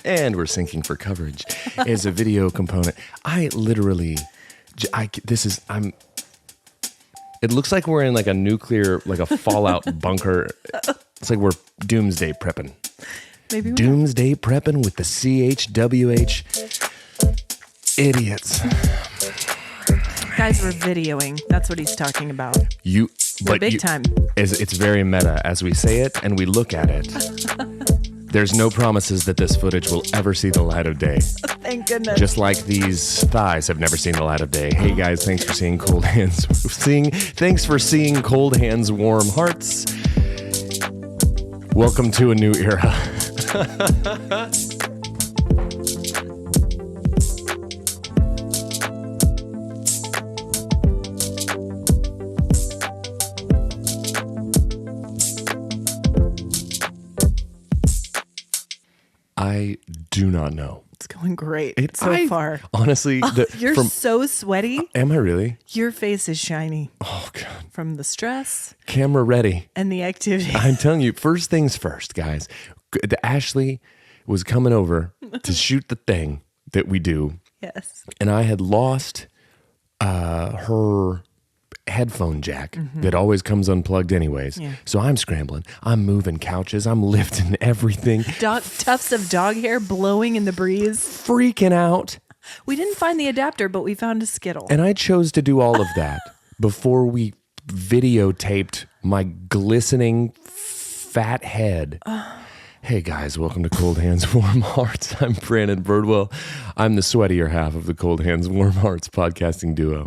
And we're syncing for coverage as a video component. It looks like we're in like a nuclear, like a fallout bunker. It's like we're doomsday prepping. Maybe Doomsday prepping with the CHWH idiots. Guys, we're videoing. That's what he's talking about. We're big time. It's very meta as we say it and we look at it. There's no promises that this footage will ever see the light of day. Thank goodness. Just like these thighs have never seen the light of day. Hey guys, thanks for seeing Cold Hands. Thanks for seeing Cold Hands, Warm Hearts. Welcome to a new era. I do not know. It's going great so far. Honestly, you're so sweaty. Am I really? Your face is shiny. Oh, God. From the stress. Camera ready. And the activity. I'm telling you, first things first, guys. Ashley was coming over to shoot the thing that we do. Yes. And I had lost her headphone jack that always comes unplugged anyways. Yeah. So I'm scrambling. I'm moving couches. I'm lifting everything. Tufts of dog hair blowing in the breeze. Freaking out. We didn't find the adapter, but we found a Skittle. And I chose to do all of that before we videotaped my glistening fat head. Hey guys, welcome to Cold Hands, Warm Hearts. I'm Brandon Birdwell. I'm the sweatier half of the Cold Hands, Warm Hearts podcasting duo.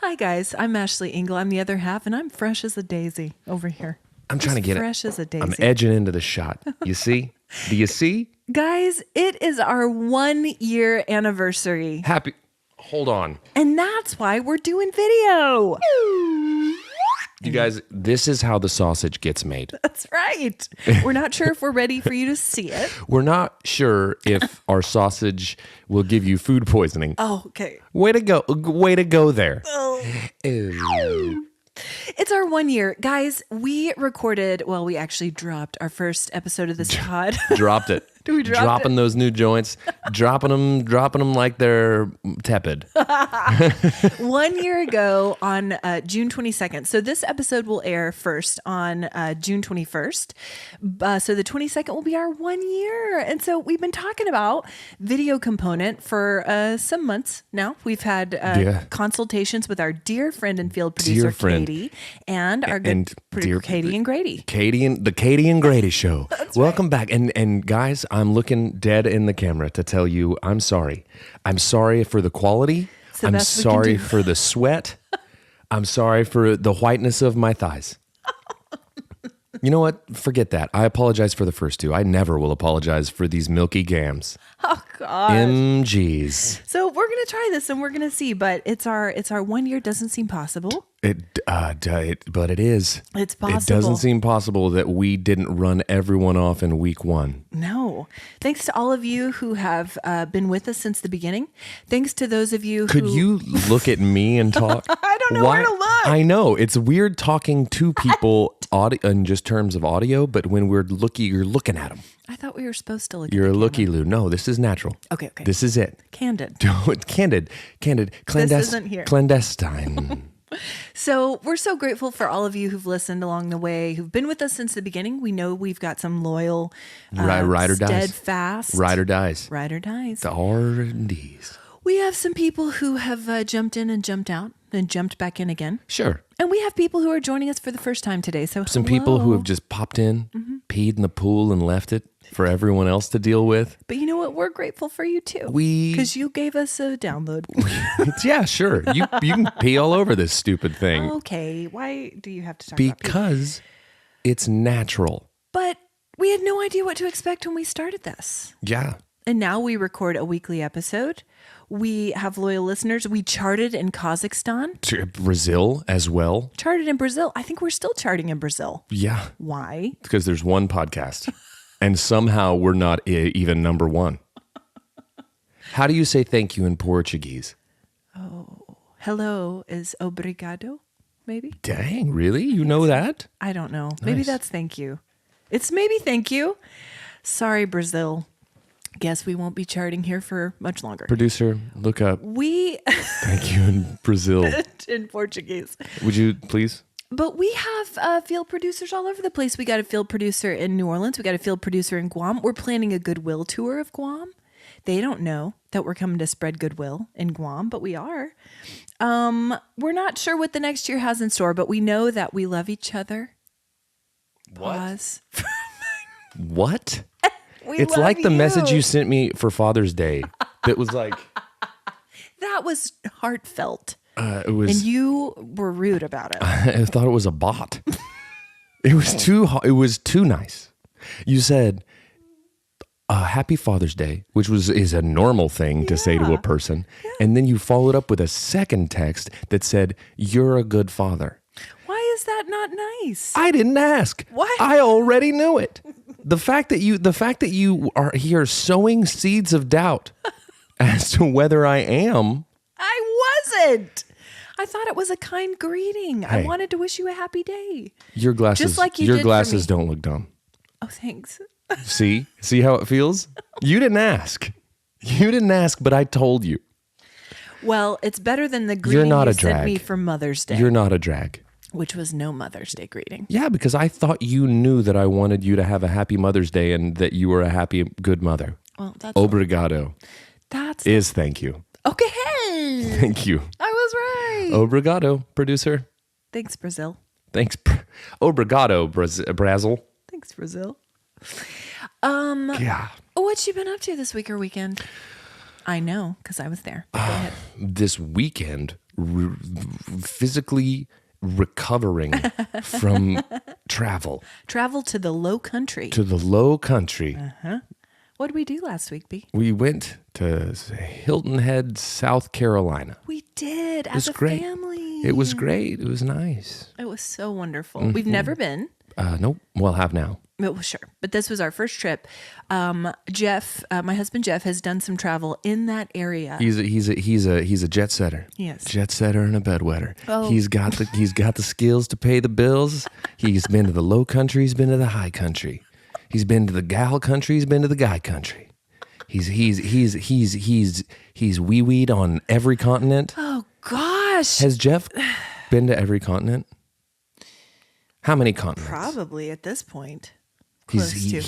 Hi guys, I'm Ashley Engle. I'm the other half, and I'm fresh as a daisy over here. I'm trying to get fresh as a daisy. I'm edging into the shot. You see? Do you see? Guys, it is our 1 year anniversary. Hold on. And that's why we're doing video. You guys, this is how the sausage gets made. That's right. We're not sure if we're ready for you to see it. We're not sure if our sausage will give you food poisoning. Oh, okay. Way to go. Way to go there. Oh. Ew. It's our 1 year. Guys, we actually dropped our first episode of this pod. Dropped it. We dropping those new joints, dropping them like they're tepid. 1 year ago on June 22nd. So this episode will air first on June 21st. So the 22nd will be our 1 year. And so we've been talking about video component for some months now. We've had consultations with our dear friend and field producer, Katie, and our good producer, Katie and Grady. Katie and Grady show. That's Welcome right. back. And guys, I'm looking dead in the camera to tell you I'm sorry. I'm sorry for the quality. I'm sorry for the sweat. I'm sorry for the whiteness of my thighs. You know what? Forget that. I apologize for the first two. I never will apologize for these milky gams. Oh God. MGs. So we're gonna try this and we're gonna see, but it's our 1 year. Doesn't seem possible. But it is. It's possible. It doesn't seem possible that we didn't run everyone off in week one. No. Thanks to all of you who have been with us since the beginning. Thanks to those of you who... Could you look at me and talk? I don't know where to look. I know. It's weird talking to people in just terms of audio, but when you're looking at them. I thought we were supposed to look You're at a the looky-loo. No, this is natural. Okay. This is it. Candid. Candid. This isn't here. Clandestine. So we're so grateful for all of you who've listened along the way, who've been with us since the beginning. We know we've got some loyal, ride or dies. Steadfast. Ride or dies. Ride or dies. The R&Ds. We have some people who have jumped in and jumped out and jumped back in again. Sure. And we have people who are joining us for the first time today. So some people who have just popped in, peed in the pool and left it for everyone else to deal with. But you know what? We're grateful for you too. Because you gave us a download. Yeah, sure. You can pee all over this stupid thing. Okay. Why do you have to talk about pee? Because it's natural. But we had no idea what to expect when we started this. Yeah. And now we record a weekly episode. We have loyal listeners. We charted in Kazakhstan. To Brazil as well. Charted in Brazil. I think we're still charting in Brazil. Yeah. Why? Because there's one podcast. And somehow we're not even number one. How do you say thank you in Portuguese? Oh, hello is obrigado, maybe? Dang, really? You know that? I don't know. Maybe that's thank you. It's maybe thank you. Sorry, Brazil. Guess we won't be charting here for much longer. Producer, look up. Thank you in Brazil. In Portuguese. Would you please? But we have field producers all over the place. We got a field producer in New Orleans. We got a field producer in Guam. We're planning a goodwill tour of Guam. They don't know that we're coming to spread goodwill in Guam, but we are. We're not sure what the next year has in store, but we know that we love each other. What? Pause. What? It's like the message you sent me for Father's Day. That was like... That was heartfelt. It was... And you were rude about it. I thought it was a bot. It was too nice. You said... Happy Father's Day, which is a normal thing to say to a person. Yeah. And then you followed up with a second text that said, "You're a good father." Why is that not nice? I didn't ask. What? I already knew it. The fact that you are here sowing seeds of doubt as to whether I am. I wasn't. I thought it was a kind greeting. Hey, I wanted to wish you a happy day. Your glasses, just like your glasses don't look dumb. Oh, thanks. See how it feels? You didn't ask. But I told you. Well, it's better than the greeting you sent me for Mother's Day. You're not a drag. Which was no Mother's Day greeting. Yeah, because I thought you knew that I wanted you to have a happy Mother's Day and that you were a happy, good mother. Well, that's... Obrigado. Thank you. Okay. Thank you. I was right. Obrigado, producer. Thanks, Brazil. Thanks. Obrigado, Brazil. Thanks, Brazil. Yeah. What you been up to this week or weekend? I know, because I was there. Go ahead. This weekend, physically recovering from travel. Travel to the low country. Uh-huh. What did we do last week, B? We went to Hilton Head, South Carolina. We did, as a family. It was great. It was nice. It was so wonderful. Mm-hmm. We've never been. Nope. We'll have now. Well, sure. But this was our first trip. Jeff, my husband Jeff, has done some travel in that area. He's a jet setter. Yes. Jet setter and a bedwetter. Oh. He's got the skills to pay the bills. He's been to the low country, he's been to the high country. He's been to the gal country, he's been to the guy country. He's wee-weed on every continent. Oh gosh. Has Jeff been to every continent? How many continents? Probably at this point. He's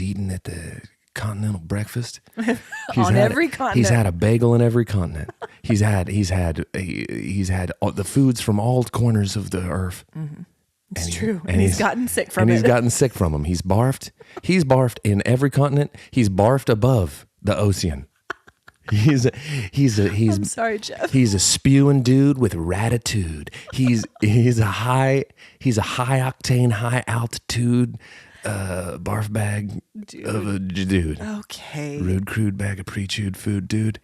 eaten at the continental breakfast. Every continent. He's had a bagel in every continent. He's had all the foods from all corners of the earth. Mm-hmm. It's true. And he's gotten sick from it. He's gotten sick from them. He's barfed. He's barfed in every continent. He's barfed above the ocean. I'm sorry, Jeff. He's a spewing dude with ratitude. He's a high octane, high altitude barf bag of a dude. Okay. Rude, crude bag of pre-chewed food, dude.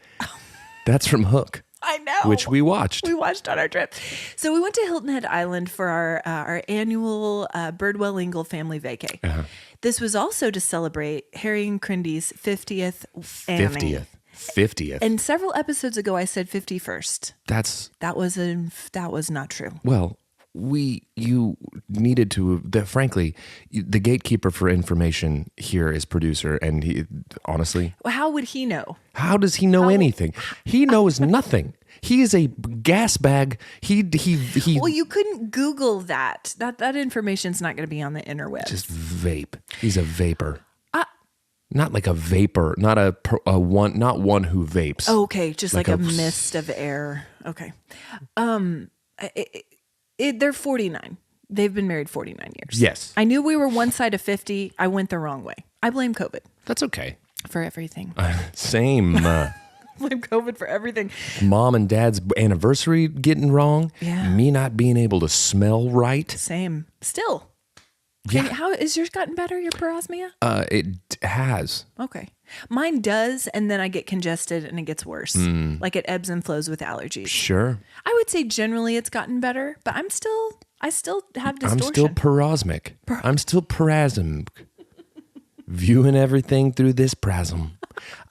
That's from Hook. I know. Which we watched. We watched on our trip. So we went to Hilton Head Island for our annual Birdwell Engle family vacay. Uh-huh. This was also to celebrate Harry and Crindy's 50th Annie. 50th. And several episodes ago, I said 51st. That was not true. Well, you needed to. Frankly, the gatekeeper for information here is producer, and he honestly. Well, how would he know? How does he know anything? He knows nothing. He is a gas bag. He. Well, you couldn't Google that. That information's not going to be on the interweb. Just vape. He's a vapor. Not like a vapor, not not one who vapes. Oh, okay, just like a mist of air. Okay. They're 49. They've been married 49 years. Yes. I knew we were one side of 50. I went the wrong way. I blame COVID. That's okay. For everything. Same. Blame COVID for everything. Mom and dad's anniversary getting wrong. Yeah. Me not being able to smell right. Same. Still. Yeah. How is yours gotten better, your parosmia? It has. Okay. Mine does, and then I get congested and it gets worse. Like it ebbs and flows with allergies. Sure. I would say generally it's gotten better, but I still have distortion. I'm still parosmic. I'm still parasmic. Viewing everything through this prism.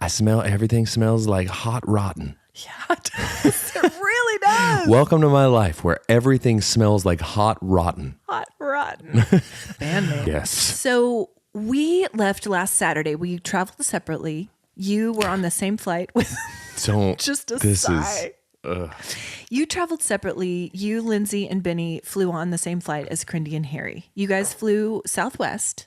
Everything smells like hot rotten. Yeah, it does. It really does. Welcome to my life where everything smells like hot rotten. Hot rotten. Band name. Yes. So we left last Saturday. We traveled separately. You were on the same flight with just a sigh. You traveled separately. You, Lindsay, and Benny flew on the same flight as Crindy and Harry. You guys flew Southwest.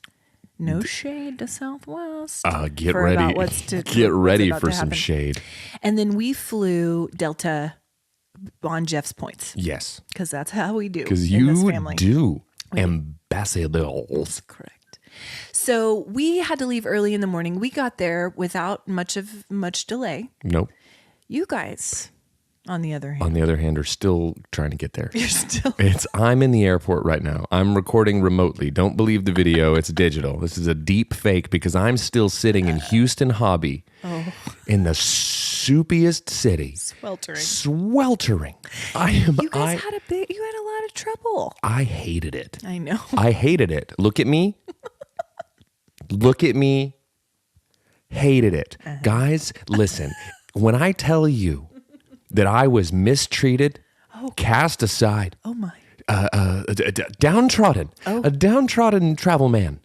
No shade to Southwest. Get ready for some shade. And then we flew Delta on Jeff's points. Yes. Because that's how we do. Because you do. Ambassadors. Correct. So we had to leave early in the morning. We got there without much delay. Nope. You guys, on the other hand, are still trying to get there. You're still. I'm in the airport right now. I'm recording remotely. Don't believe the video. It's digital. This is a deep fake because I'm still sitting in Houston Hobby in the soupiest city. Sweltering. You guys had a lot of trouble. I hated it. I know. I hated it. Look at me. Hated it. Guys, listen. When I tell you that I was mistreated, cast aside, downtrodden, a downtrodden travel man,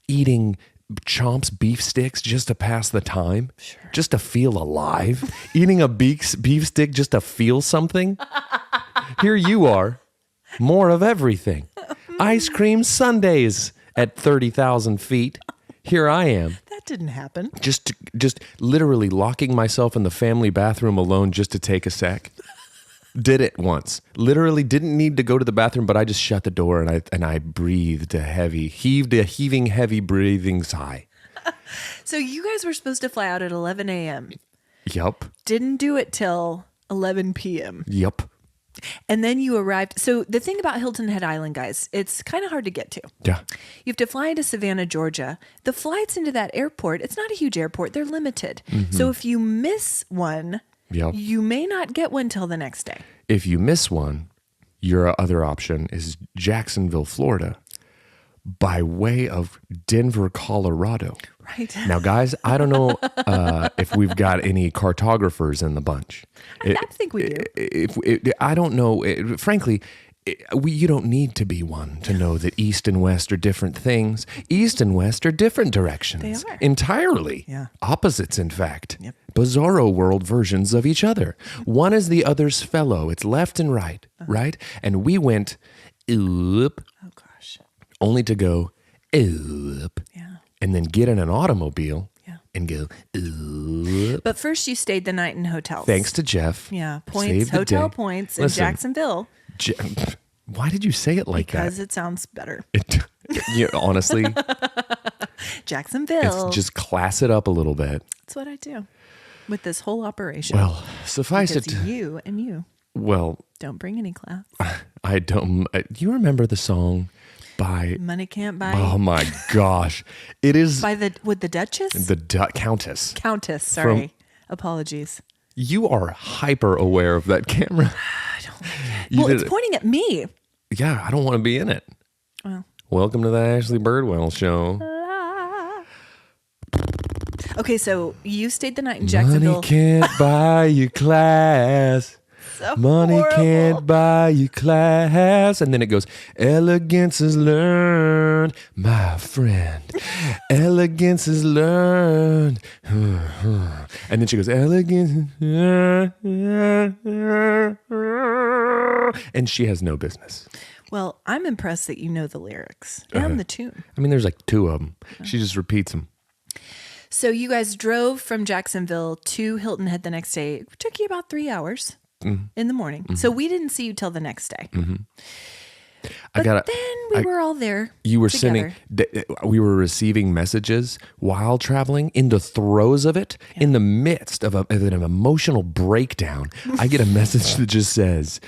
eating Chomp's beef sticks just to pass the time, just to feel alive, eating a beef stick just to feel something. Here you are, more of everything. Ice cream sundaes at 30,000 feet. Here I am. That didn't happen. Just literally locking myself in the family bathroom alone just to take a sec. Did it once. Literally didn't need to go to the bathroom, but I just shut the door and I heaved a heaving heavy breathing sigh. So you guys were supposed to fly out at 11 a.m. Yep. Didn't do it till 11 p.m. Yep. And then you arrived. So the thing about Hilton Head Island, guys, it's kind of hard to get to. Yeah. You have to fly into Savannah, Georgia. The flights into that airport, it's not a huge airport. They're limited. Mm-hmm. So if you miss one, you may not get one till the next day. If you miss one, your other option is Jacksonville, Florida, by way of Denver, Colorado. Right. Now, guys, I don't know if we've got any cartographers in the bunch. I think we do. I don't know. Frankly, you don't need to be one to know that east and west are different things. East and west are different directions. They are. Entirely. Yeah. Opposites, in fact. Yep. Bizarro world versions of each other. One is the other's fellow. It's left and right, right? And we went up. Oh, gosh. Only to go up. Yeah. And then get in an automobile and go up. But first you stayed the night in hotels. Thanks to Jeff. Yeah. Points, hotel points in Jacksonville. Why did you say it like because it sounds better. Honestly. Jacksonville. Just class it up a little bit. That's what I do with this whole operation. Well, suffice it. You and you. Well. Don't bring any class. I don't. Do you remember the song? By Money Can't Buy. Oh my gosh, it is by the Duchess, Countess. Sorry, apologies. You are hyper aware of that camera. I don't like it. It's pointing at me. Yeah, I don't want to be in it. Well, welcome to the Ashley Birdwell show. Okay, so you stayed the night in Jacksonville. Money can't buy you class. So money horrible. Can't buy you class. And then it goes, elegance is learned, my friend. Elegance is learned. And then she goes, elegance. And she has no business. Well, I'm impressed that you know the lyrics and the tune. I mean, there's like two of them. She just repeats them. So you guys drove from Jacksonville to Hilton Head the next day. It took you about 3 hours. In the morning. Mm-hmm. So we didn't see you till the next day. Mm-hmm. Then we were all there. You were together. we were receiving messages while traveling in the throes of it, in the midst of an emotional breakdown. I get a message that just says,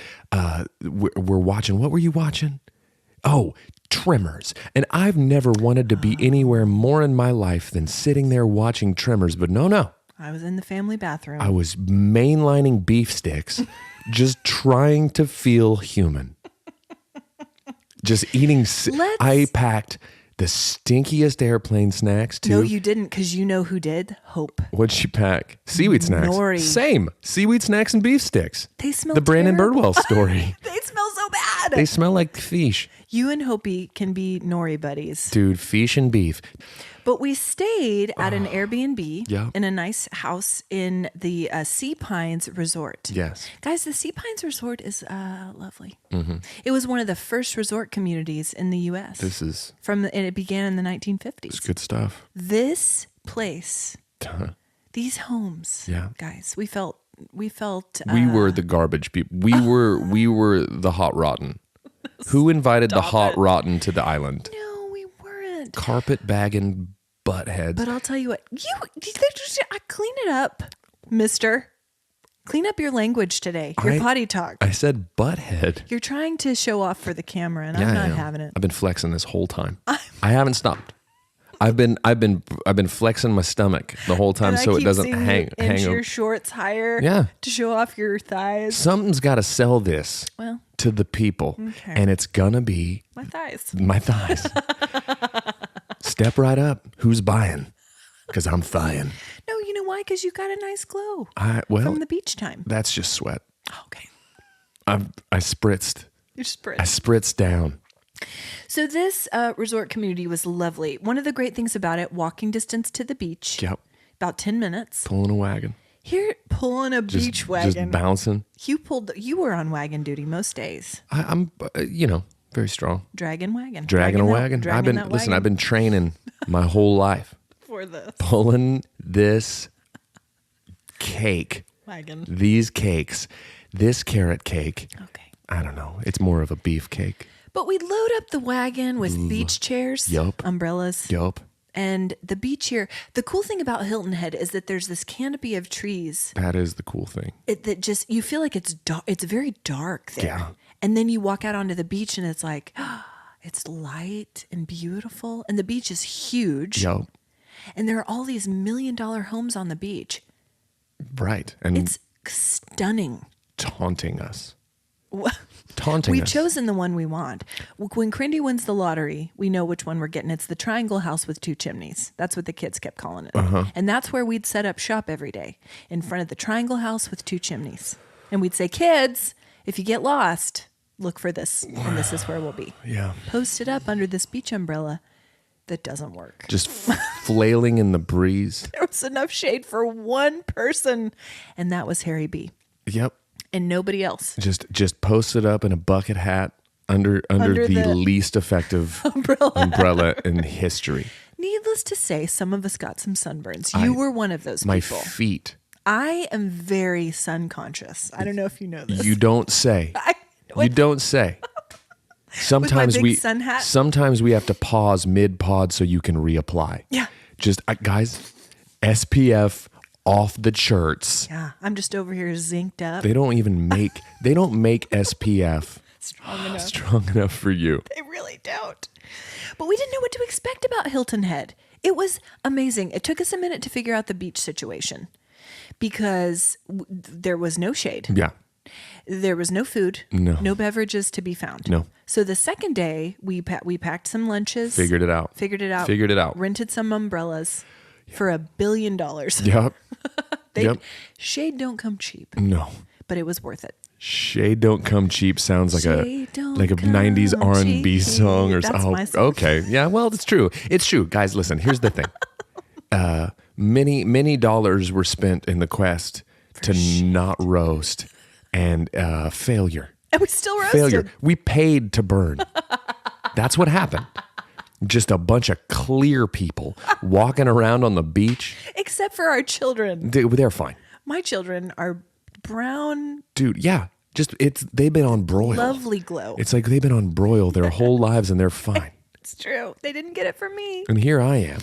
we're watching. What were you watching? Oh, Tremors. And I've never wanted to be anywhere more in my life than sitting there watching Tremors, but no. I was in the family bathroom. I was mainlining beef sticks, just trying to feel human. Just eating. I packed the stinkiest airplane snacks too. No, you didn't, because you know who did? Hope. What'd she pack? Seaweed snacks. Nori. Same. Seaweed snacks and beef sticks. They smell The Brandon terrible. Birdwell story. They smell so bad. bad. They smell like fish. You and Hopi can be nori buddies. Dude, fish and beef. But we stayed at an Airbnb Yeah. in a nice house in the Sea Pines Resort. Yes. Guys, the Sea Pines Resort is lovely. Mm-hmm. It was one of the first resort communities in the U.S. And it began in the 1950s. It's good stuff. This place, these homes, Yeah. guys, we felt. We were the garbage people. We were the hot rotten. Who invited the hot rotten to the island? No, we weren't. Carpet bagging buttheads. But I'll tell you what, I clean it up, mister. Clean up your language today. Your potty talk. I said butthead. You're trying to show off for the camera, and I'm not having it. I've been flexing this whole time. I haven't stopped. I've been flexing my stomach the whole time so it doesn't hang your shorts higher. Yeah. To show off your thighs. Something's got to sell this to the people, and it's gonna be my thighs. My thighs. Step right up. Who's buying? Because I'm thighin'. No, you know why? Because you got a nice glow from the beach time. That's just sweat. Okay. I spritzed. You spritzed. I spritzed down. So this resort community was lovely. One of the great things about it, walking distance to the beach. Yep. About 10 minutes. Pulling a wagon. Here, pulling a beach wagon. Just bouncing. You were on wagon duty most days. I'm very strong. Dragging wagon. Dragging a wagon. I've been training my whole life. For this. Pulling this cake. Wagon. These cakes. This carrot cake. Okay. I don't know. It's more of a beef cake. But we'd load up the wagon with beach chairs, umbrellas. Yup. And the beach here, the cool thing about Hilton Head is that there's this canopy of trees. That is the cool thing. That just, you feel like it's very dark there. Yeah. And then you walk out onto the beach and it's like, it's light and beautiful. And the beach is huge. Yup. And there are all these $1 million homes on the beach. Right. And it's stunning. Taunting us. We've chosen the one we want. When Crindy wins the lottery, we know which one we're getting. It's the triangle house with 2 chimneys. That's what the kids kept calling it. And that's where we'd set up shop every day, in front of the triangle house with 2 chimneys. And we'd say, kids, if you get lost, look for this. And this is where we'll be. Yeah. Post it up under this beach umbrella that doesn't work. Just flailing in the breeze. There was enough shade for one person, and that was Harry B. Yep. And nobody else. Just post it up in a bucket hat under the least effective umbrella in history. Needless to say, some of us got some sunburns. You were one of those people. My feet. I am very sun conscious. I don't know if you know this. You don't say. You don't say. Sometimes with my big sun hat? Sometimes we have to pause mid-pod so you can reapply. Yeah. Just guys, SPF off the charts. Yeah, I'm just over here zinced up. They don't make SPF strong enough for you. They really don't. But we didn't know what to expect about Hilton Head. It was amazing. It took us a minute to figure out the beach situation because there was no shade. Yeah. There was no food. No beverages to be found. No. So the second day, we packed some lunches. Figured it out. Rented some umbrellas for $1 billion. Yep. Shade don't come cheap. No. But it was worth it. Shade don't come cheap sounds like a 90s R&B song or something. My song. Okay. Yeah, well, it's true. It's true. Guys, listen, here's the thing. Many dollars were spent in the quest to not roast and failure. And we still roasted. Failure. We paid to burn. That's what happened. Just a bunch of clear people walking around on the beach. Except for our children. They're fine. My children are brown. Dude, yeah. They've been on broil. Lovely glow. It's like they've been on broil their whole lives and they're fine. It's true. They didn't get it from me. And here I am.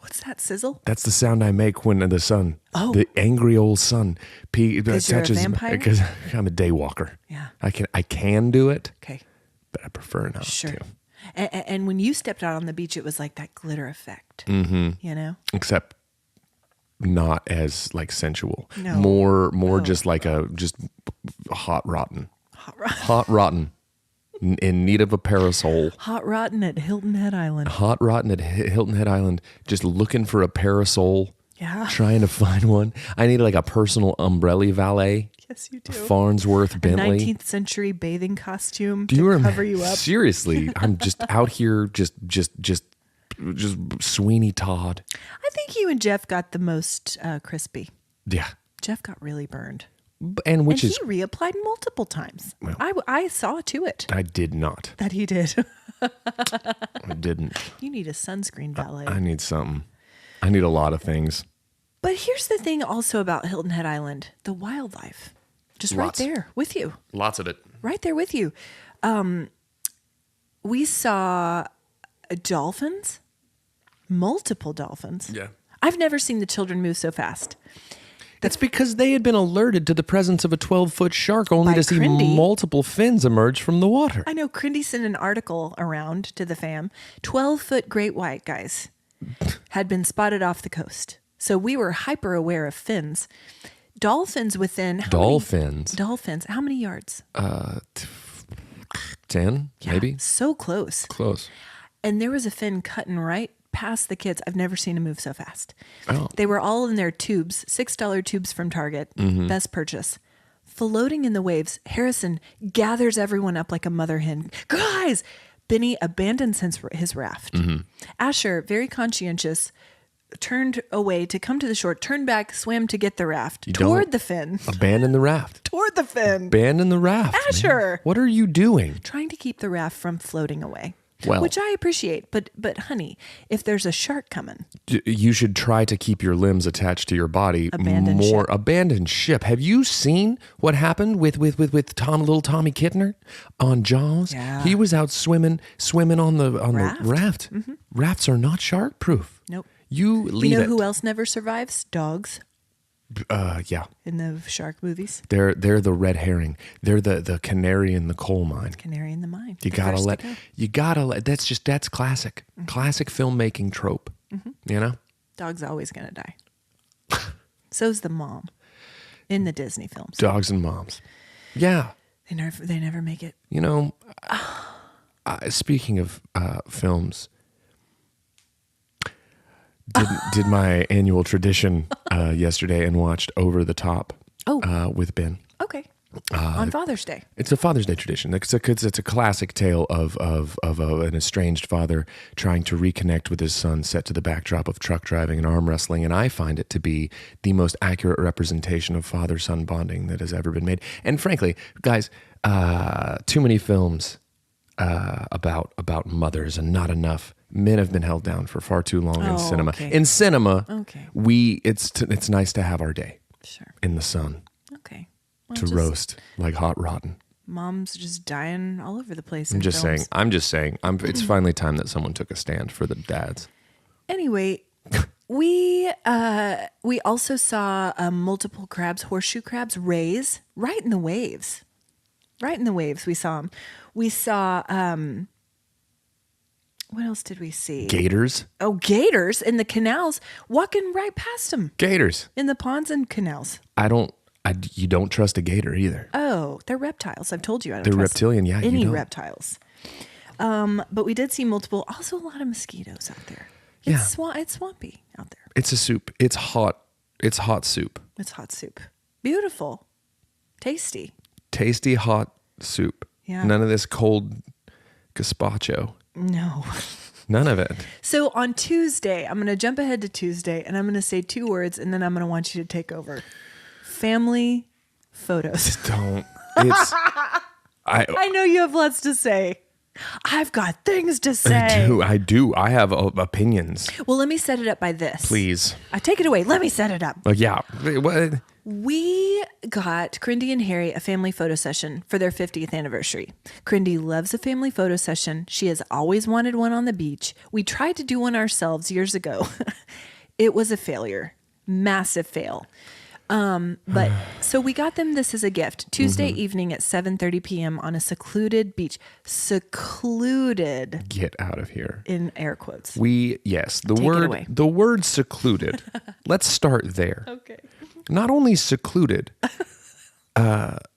What's that sizzle? That's the sound I make when the angry old sun touches. You're a vampire? Because I'm a day walker. Yeah. I can do it. Okay. But I prefer not sure. to. And when you stepped out on the beach, it was like that glitter effect. Mm-hmm. You know? Except not as like sensual. No. More just like just hot rotten. Hot rotten. In need of a parasol. Hot rotten at Hilton Head Island. Hot rotten at Hilton Head Island. Just looking for a parasol. Yeah. Trying to find one. I need like a personal umbrella valet. Yes, you do. Farnsworth Bentley. 19th century bathing costume Do you cover you up. Seriously, I'm just out here, just Sweeney Todd. I think you and Jeff got the most crispy. Yeah. Jeff got really burned. And which and is... he reapplied multiple times. Well, I saw to it. I did not. That he did. I didn't. You need a sunscreen valet. I need something. I need a lot of things. But here's the thing also about Hilton Head Island. The wildlife. Just Lots. right there with you. Lots of it. Right there with you. We saw dolphins. Multiple dolphins. Yeah. I've never seen the children move so fast. That's because they had been alerted to the presence of a 12-foot shark only By to see Crindy. multiple fins emerge from the water. I know Crindy sent an article around to the fam. 12-foot great white guys had been spotted off the coast. So we were hyper aware of fins. Dolphins within... Dolphins? Dolphins. How many yards? 10, maybe? So close. Close. And there was a fin cutting right past the kids. I've never seen them move so fast. Oh. They were all in their tubes, $6 tubes from Target, Mm-hmm. best purchase. Floating in the waves, Harrison gathers everyone up like a mother hen. Guys! Benny abandons his raft. Mm-hmm. Asher, very conscientious, turned away to come to the shore, turned back, swam to get the raft toward the fin. Abandon the raft. Toward the fin. Abandon the raft. Asher! Man. What are you doing? Trying to keep the raft from floating away. Well, which I appreciate, but honey, if there's a shark coming, you should try to keep your limbs attached to your body more. Abandoned ship. Have you seen what happened with little Tommy Kittner on Jaws? Yeah. He was out swimming on the raft. Mm-hmm. Rafts are not shark proof. Nope. You leave you know it. who else never survives? Dogs. Yeah. In the shark movies. They're the red herring. They're the canary in the coal mine. Canary in the mine. You gotta let. That's classic. Mm-hmm. Classic filmmaking trope. Mm-hmm. You know. Dog's always gonna die. So's the mom in the Disney films. Dogs and moms. Yeah. They never make it. You know. Speaking of films. Did my annual tradition yesterday and watched Over the Top with Ben. Okay. On Father's Day. It's a Father's Day tradition. It's a classic tale of an estranged father trying to reconnect with his son, set to the backdrop of truck driving and arm wrestling. And I find it to be the most accurate representation of father-son bonding that has ever been made. And frankly, guys, too many films about mothers and not enough. Men have been held down for far too long in cinema. Okay. In cinema, Okay. It's nice to have our day Sure. in the sun Okay. Well, to roast like hot rotten. Mom's just dying all over the place. I'm just saying. It's finally time that someone took a stand for the dads. Anyway, we also saw multiple crabs, horseshoe crabs, rays right in the waves. Right in the waves, we saw them. We saw. What else did we see? Gators. Oh, gators in the canals, walking right past them. Gators. In the ponds and canals. You don't trust a gator either. Oh, they're reptiles. I've told you I don't They're trust reptilian, yeah. any you don't. reptiles. But we did see multiple, also a lot of mosquitoes out there. It's swampy out there. It's a soup. It's hot. It's hot soup. It's hot soup. Beautiful. Tasty. Tasty hot soup. Yeah. None of this cold gazpacho. No. None of it. So on Tuesday, I'm going to jump ahead to Tuesday and I'm going to say 2 words and then I'm going to want you to take over. Family photos. Don't. It's. I know you have lots to say. I've got things to say. I do. I have opinions. Well, let me set it up by this. Please. Take it away. Let me set it up. Yeah. What? We got Crindy and Harry a family photo session for their 50th anniversary. Crindy loves a family photo session. She has always wanted one on the beach. We tried to do one ourselves years ago. It was a failure. Massive fail. But so we got them this as a gift. Tuesday evening at 7:30 p.m. on a secluded beach. Secluded. Get out of here. In air quotes. The away. word secluded. Let's start there. Okay. Not only secluded, but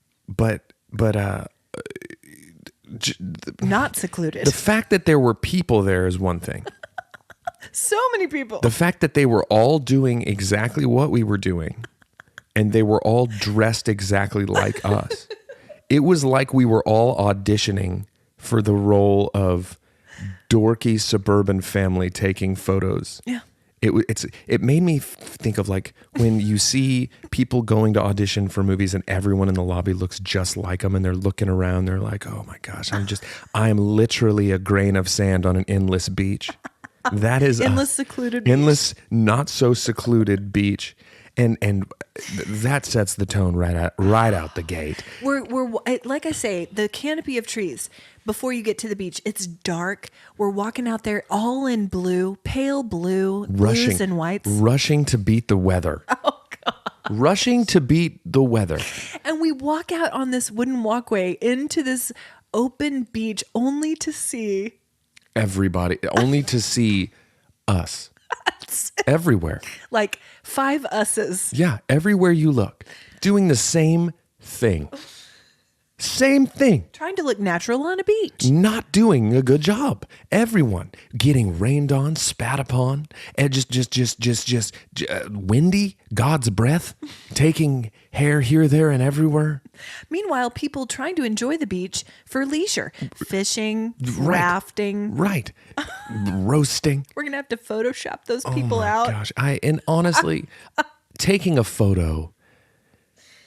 Not secluded. the fact that there were people there is one thing. So many people. The fact that they were all doing exactly what we were doing and they were all dressed exactly like us. It was like we were all auditioning for the role of dorky suburban family taking photos. Yeah. It made me think of like when you see people going to audition for movies and everyone in the lobby looks just like them and they're looking around. They're like, oh my gosh, I'm literally a grain of sand on an endless beach. That is endless secluded beach. Endless, not so secluded beach. And that sets the tone right out the gate. We're like I say, the canopy of trees. Before you get to the beach, it's dark. We're walking out there all in blue, pale blue, blues and whites. Rushing to beat the weather. Oh, God. Rushing to beat the weather. And we walk out on this wooden walkway into this open beach only to see... everybody, only to see us. Everywhere. Like 5 us's. Yeah, everywhere you look. Doing the same thing. Same thing. Trying to look natural on a beach. Not doing a good job. Everyone getting rained on, spat upon, and just windy, God's breath, taking hair here, there, and everywhere. Meanwhile, people trying to enjoy the beach for leisure. Fishing, rafting. Right. Roasting. We're going to have to Photoshop those people out. Gosh, and honestly, taking a photo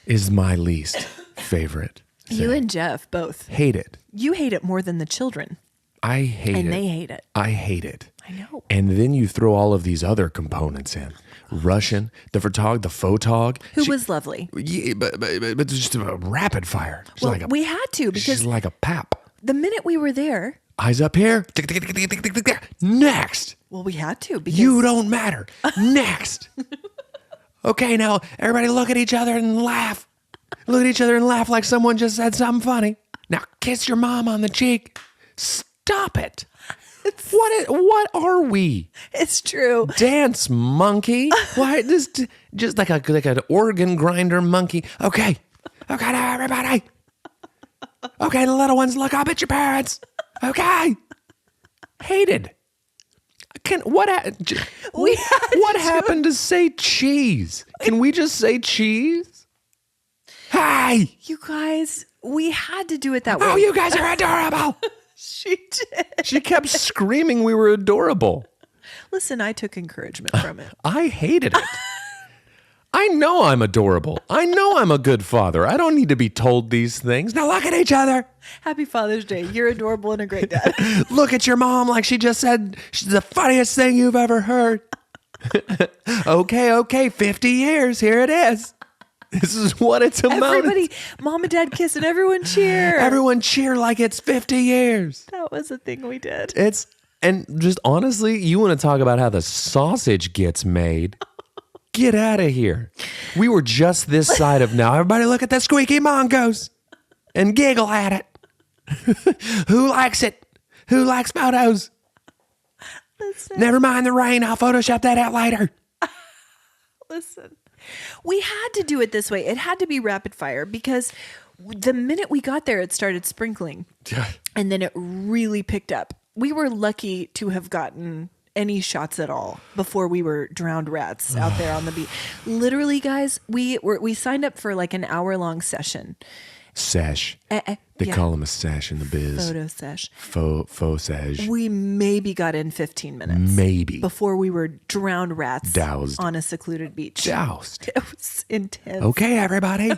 is my least favorite thing. You and Jeff both. Hate it. You hate it more than the children. I hate it. And they hate it. I hate it. I know. And then you throw all of these other components in. Russian, the photog. Who was lovely. Yeah, but just a rapid fire. She's Well, like a, we had to because she's like a pap. the minute we were there, Eyes up here. Next. well, we had to because You don't matter. Next. Okay, now everybody look at each other and laugh. Look at each other and laugh like someone just said something funny. Now kiss your mom on the cheek. Stop it. What are we? It's true. Dance monkey? Why just like an organ grinder monkey? Okay, now everybody. Okay, the little ones, look up at your parents. Okay. Hated. What happened to say cheese? Can we just say cheese? Hey! You guys, we had to do it that way. Oh, you guys are adorable. She did. She kept screaming we were adorable. Listen, I took encouragement from it. I hated it. I know I'm adorable. I know I'm a good father. I don't need to be told these things. Now look at each other. Happy Father's Day. You're adorable and a great dad. Look at your mom like she just said she's the funniest thing you've ever heard. Okay, 50 years. Here it is. This is what it's about. Everybody, mom and dad kiss and everyone cheer. Everyone cheer like it's 50 years. That was a thing we did. And just honestly, you want to talk about how the sausage gets made. Get out of here. We were just this side of now. Everybody look at the squeaky mongoose and giggle at it. Who likes it? Who likes photos? Listen. Never mind the rain. I'll Photoshop that out later. Listen. We had to do it this way. It had to be rapid fire because the minute we got there, it started sprinkling. And then it really picked up. We were lucky to have gotten any shots at all before we were drowned rats out there on the beach. Literally, guys, we signed up for like an hour-long session. Sesh. They call them a sesh in the biz. Photo sesh. Faux sesh. We maybe got in 15 minutes. Maybe. Before we were drowned rats. Doused. On a secluded beach. Doused. It was intense. Okay, everybody.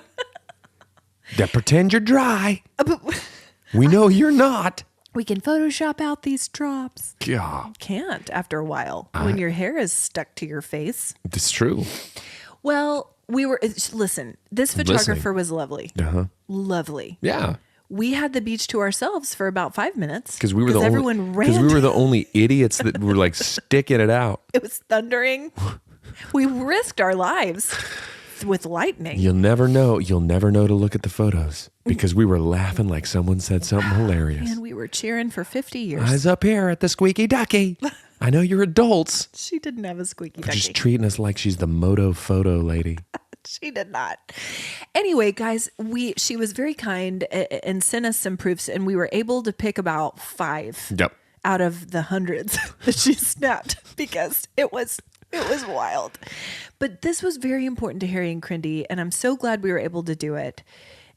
Pretend you're dry. We know you're not. We can Photoshop out these drops. God. Can't after a while when your hair is stuck to your face. It's true. Well, listen, this photographer was lovely. Uh-huh. Lovely. Yeah. We had the beach to ourselves for about 5 minutes. Because we were the only idiots that were like sticking it out. It was thundering. We risked our lives with lightning. You'll never know to look at the photos because we were laughing like someone said something hilarious. And we were cheering for 50 years. Eyes up here at the squeaky ducky. I know you're adults. She didn't have a squeaky ducky. Just treating us like she's the moto photo lady. She did not. Anyway, guys, she was very kind and sent us some proofs, and we were able to pick about 5 Yep. out of the hundreds that she snapped because it was It was wild. But this was very important to Harry and Crindy, and I'm so glad we were able to do it.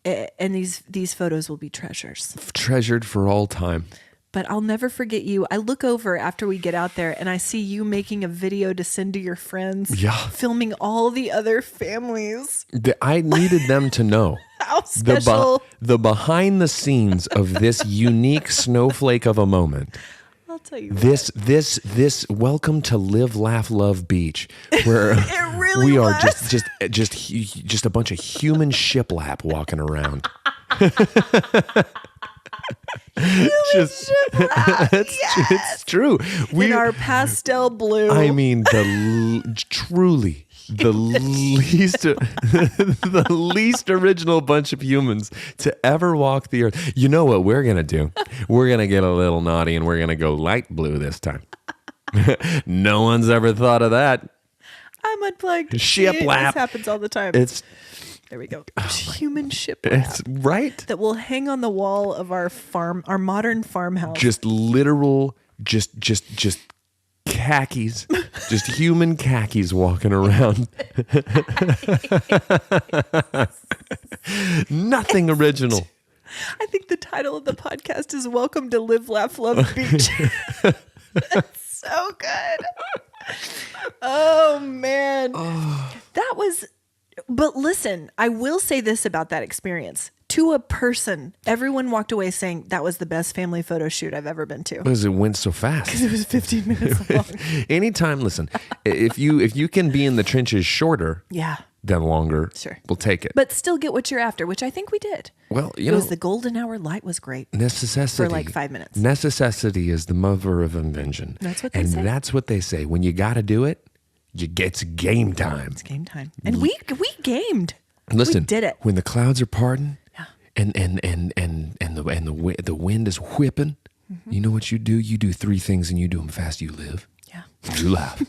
And these photos will be treasures. Treasured for all time. But I'll never forget you. I look over after we get out there and I see you making a video to send to your friends. Yeah. Filming all the other families. I needed them to know. How special. The behind the scenes of this unique snowflake of a moment. I'll tell you This welcome to Live, Laugh, Love Beach, where it really we are was. just a bunch of human shiplap walking around. It's true. In our pastel blue. I mean, truly the least original bunch of humans to ever walk the earth. You know what we're gonna do? We're gonna get a little naughty and we're gonna go light blue this time. No one's ever thought of that. I'm unplugged. Shiplap. This happens all the time. There we go. Human shiplap. It's right. That will hang on the wall of our modern farmhouse. Just literal, just khakis, just human khakis walking around. Nothing original. I think the title of the podcast is Welcome to Live, Laugh, Love Beach. That's so good. Oh, man. That was... But listen, I will say this about that experience. To a person, everyone walked away saying that was the best family photo shoot I've ever been to. Because it went so fast. It was 15 minutes long. Anytime, listen, if you can be in the trenches shorter than longer, sure, we'll take it. But still get what you're after, which I think we did. Well, it was the golden hour light was great. Necessity. For like 5 minutes. Necessity is the mother of invention. That's what they say. And that's what they say. When you got to do it, it's game time. It's game time. And we gamed. Listen, we did it. When the clouds are parting and the wind is whipping, you know what you do? You do 3 things and you do them fast. You live. Yeah. You laugh.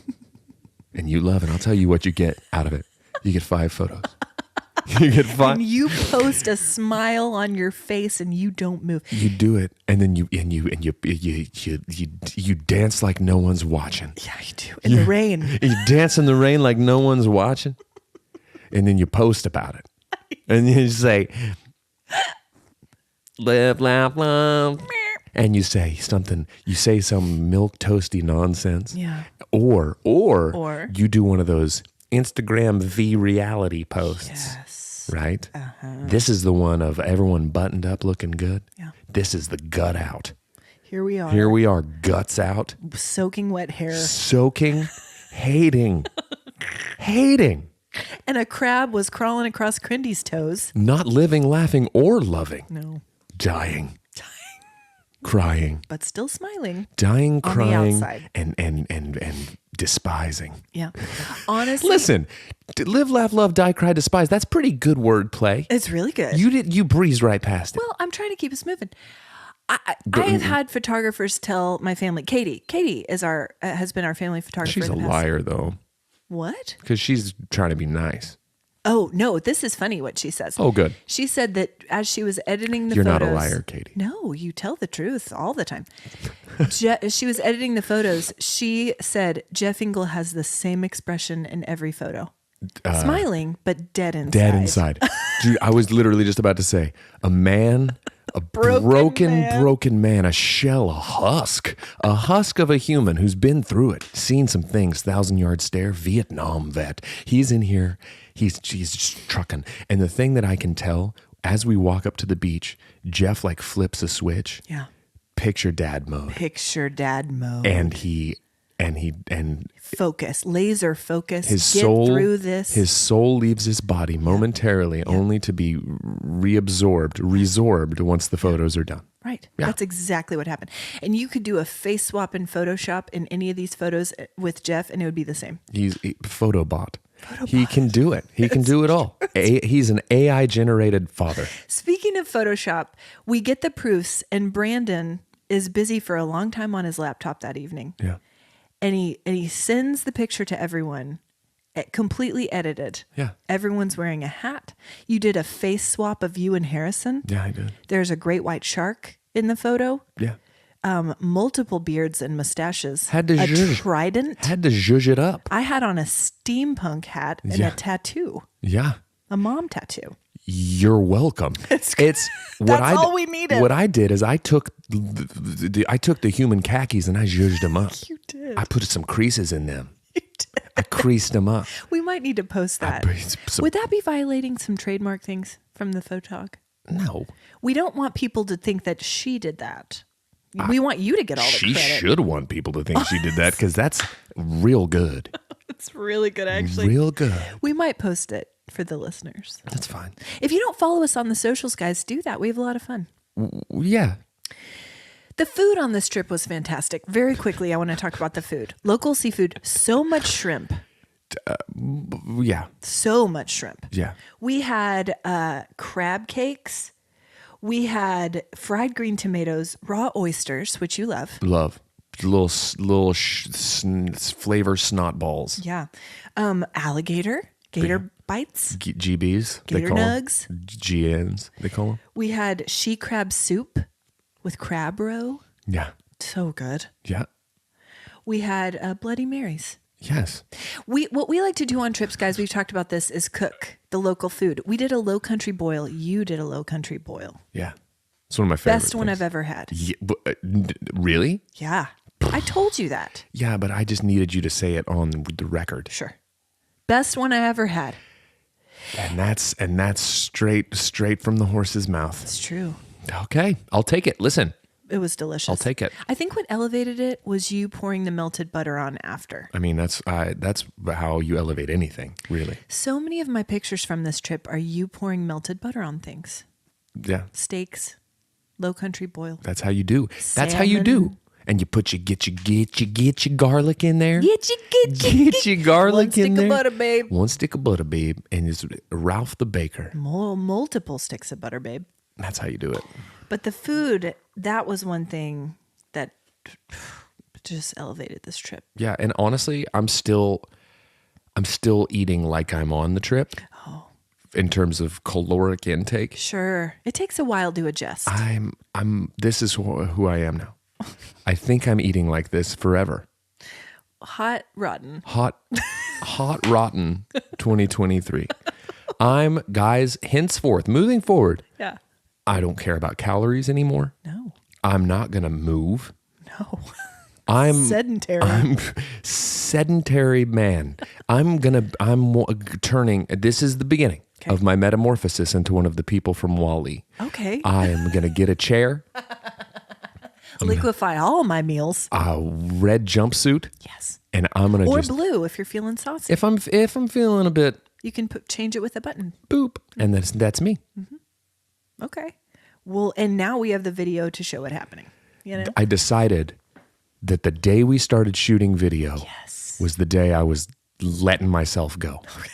And you love. And I'll tell you what you get out of it. You get 5 photos. You get 5. And you post a smile on your face and you don't move. You do it, and then you dance like no one's watching. Yeah, you do. In the rain. You dance in the rain like no one's watching, and then you post about it, and you say, "Live, laugh, love," and you say something. You say some milk toasty nonsense. Yeah. Or you do one of those Instagram V reality posts. Yes. Right? This is the one of everyone buttoned up looking good. Yeah. This is the gut out. Here we are. Here we are, guts out. Soaking wet hair. Soaking, hating. And a crab was crawling across Crindy's toes. Not living, laughing, or loving. No. Dying. Crying. But still smiling. Dying, on crying, the outside. and despising. Yeah. Honestly. Listen, live, laugh, love, die, cry, despise. That's pretty good wordplay. It's really good. You breezed right past it. Well, I'm trying to keep us moving. I have had photographers tell my family, Katie is has been our family photographer. She's a liar, though. What? Because she's trying to be nice. Oh, no, this is funny what she says. Oh, good. She said that as she was editing the You're photos. not a liar, Katie. No, you tell the truth all the time. She was editing the photos. She said Jeff Engle has the same expression in every photo. Smiling, but dead inside. Dead inside. Dude, I was literally just about to say, a broken man, a shell, a husk of a human who's been through it, seen some things, 1,000-yard stare, Vietnam vet. He's in here. He's just trucking. And the thing that I can tell as we walk up to the beach, Jeff like flips a switch. Yeah. Picture dad mode. And he focus, laser focus. His soul, through this. His soul leaves his body momentarily, only to be resorbed once the photos are done. Right. Yeah. That's exactly what happened. And you could do a face swap in Photoshop in any of these photos with Jeff, and it would be the same. He's Photobot. He can do it. He can do it all. He's an AI generated father. Speaking of Photoshop, we get the proofs, and Brandon is busy for a long time on his laptop that evening. Yeah. And he sends the picture to everyone, completely edited. Yeah. Everyone's wearing a hat. You did a face swap of you and Harrison. Yeah, I did. There's a great white shark in the photo. Yeah. multiple beards and mustaches. Had to a zhuzh. trident. Had to zhuzh it up. I had on a steampunk hat and a tattoo, Yeah. a mom tattoo. You're welcome. It's what That's all we needed. What I did is I took the human khakis and I zhuzhed them up. You did. I put some creases in them. You did. I creased them up. We might need to post that. Would that be violating some trademark things from the photog? No. We don't want people to think that she did that. We want you to get all the She credit. should want people to think she did that because that's real good. It's really good, actually. Real good. We might post it for the listeners. That's fine. If you don't follow us on the socials, guys, do that. We have a lot of fun. Yeah. The food on this trip was fantastic. Very quickly, I want to talk about the food. Local seafood, so much shrimp. Yeah. So much shrimp. Yeah. We had crab cakes. We had fried green tomatoes, raw oysters, which you love. Love. Little flavor snot balls. Yeah. Alligator, gator bites, GBs. gator they call nugs. Them. GNs, they call them. We had she crab soup with crab roe. Yeah. So good. Yeah. We had Bloody Marys. Yes. What we like to do on trips, guys, we've talked about this, is cook the local food. We did a low country boil. You did a low country boil. Yeah. It's one of my favorite Best one things. I've ever had. Yeah, really? Yeah. I told you that. Yeah, but I just needed you to say it on the record. Sure. Best one I ever had. And that's straight from the horse's mouth. It's true. Okay, I'll take it. Listen, It was delicious. I'll take it. I think what elevated it was you pouring the melted butter on after. I mean, that's how you elevate anything, really. So many of my pictures from this trip are you pouring melted butter on things. Yeah, Steaks, low country boil. that's how you do. That's how you do. And you get your garlic in there. Get your garlic in there. One stick of butter, babe. One stick of butter, babe, and it's Ralph the Baker. Multiple sticks of butter, babe. That's how you do it. But the food, that was one thing that just elevated this trip. Yeah, and honestly, I'm still eating like I'm on the trip. Oh. In terms of caloric intake. Sure. It takes a while to adjust. This is who I am now. I think I'm eating like this forever. Hot rotten. Hot rotten 2023. Guys, henceforth, moving forward. Yeah. I don't care about calories anymore. No. I'm not going to move. No. I'm sedentary man. I'm turning, this is the beginning of my metamorphosis into one of the people from Wall-E. Okay. I am going to get a chair. Liquefy all my meals. A red jumpsuit. Yes. And I'm going to blue if you're feeling saucy. If I'm feeling a bit. You can change it with a button. Boop. And that's me. Mm-hmm. Okay. Well, and now we have the video to show it happening. You know? I decided that the day we started shooting video was the day I was letting myself go. Okay.